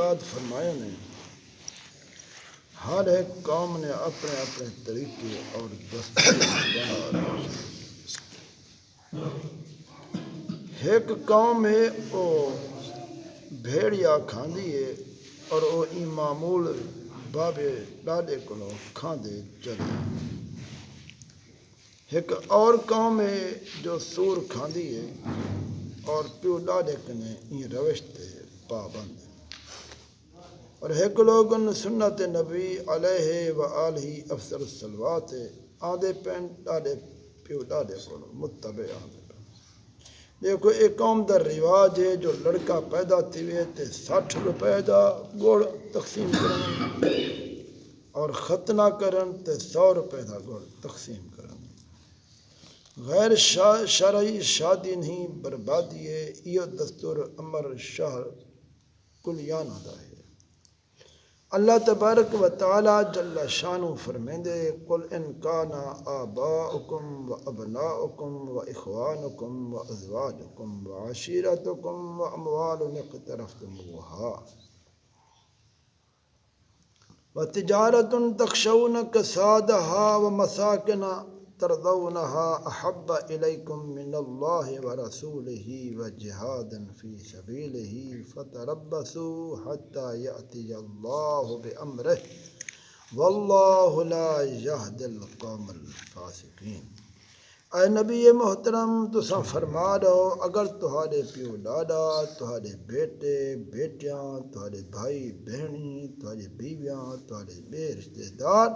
بات فرمایا نے ہر ایک قوم نے اپنے اپنے طریقے اور دستور بنا ایک قوم ہے وہ بھیڑیا کھاندی ہے اور وہ معمول بابے ڈاڈے کو کھاندے چلے. ایک اور قوم ہے جو سور کھاندی ہے اور پیو ڈاڈے کنے این روش تے پابند. اور ایک لوگن سنت نبی علیہ وآلہ افضل الصلوات آدھے پین ڈاڈے پیو ڈاڈے کو متبع آدھے پین. دیکھو ایک قوم دا رواج ہے جو لڑکا پیدا تھیوے تے 60 روپے دا گوڑ تقسیم کرن اور ختنہ کرن تے 100 روپے دا گوڑ تقسیم کرن. غیر شرعی شادی نہیں بربادی ہے. یہ دستور امر شہر کلیانہ دا ہے. اللہ تبارک و تعالی جل شانہ فرمیندے قل ان کان آباؤکم و ابناؤکم و اخوانکم و ازواجکم و عشیرتکم و اموال اقترفتموها و تجارت تخشون کسادها و مساکن ترضونها احب الیکم من اللہ و رسولہ و جہاد فی سبیلہ فتربصوا حتی یأتی اللہ بامرہ واللہ لا یہدی القوم الفاسقین. اے نبی محترم تساں فرما دو اگر تہاڈے پیو ڈاڈا تہاڈے بیٹے بیٹیاں تہاڈے بھائی بہنی تہاڈے بیویاں تہاڈے بے رشتے دار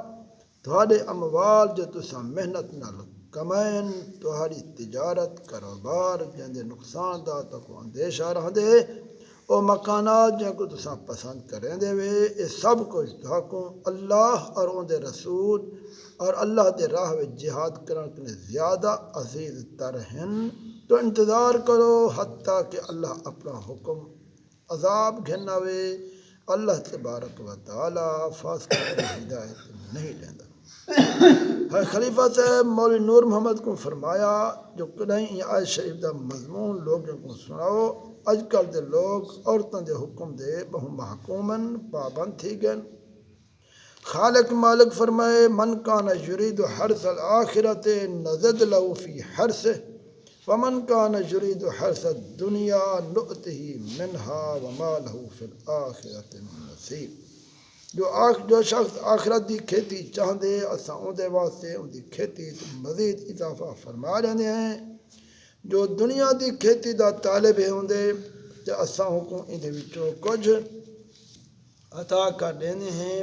تہاڈے اموال جو تساں محنت نال کمائن تہاڈی تجارت کاروبار جندے نقصان دا تکو اندیشہ رہندے او مکانات جن کو تساں پسند کریں دے وے اے سب کچھ تہاکوں اللہ اور اون دے رسول اور اللہ دے راہ وچ جہاد کرن کنے زیادہ عزیز تر ہن. تو انتظار کرو حتیٰ کہ اللہ اپنا حکم عذاب گھناوے. اللہ تبارک و تعالی فاسق کی ہدایت نہیں دیندا. خلیفہ صاحب مولوی نور محمد کو فرمایا جو کدیں یہ آیت شریف دا مضمون لوگوں کو سناؤ. اج کل دے لوگ عورتوں دے حکم دے بہو محکومن پابند تھی گئن. خالق مالک فرمائے من کان یرید حرث الآخرۃ نزد له فی حرثہ ومن کان یرید حرث الدنیا نؤتہ منها وما له فی الآخرۃ من نصیب. جو شخص آخرت دی کھیتی چاہندے اساں اون دے واسطے ان دی کھیتی مزید اضافہ فرما رہے ہیں. جو دنیا دی کھیتی دا طالب ہوندے تے اساں کو ان دے وچوں کچھ عطا کر دینے ہیں.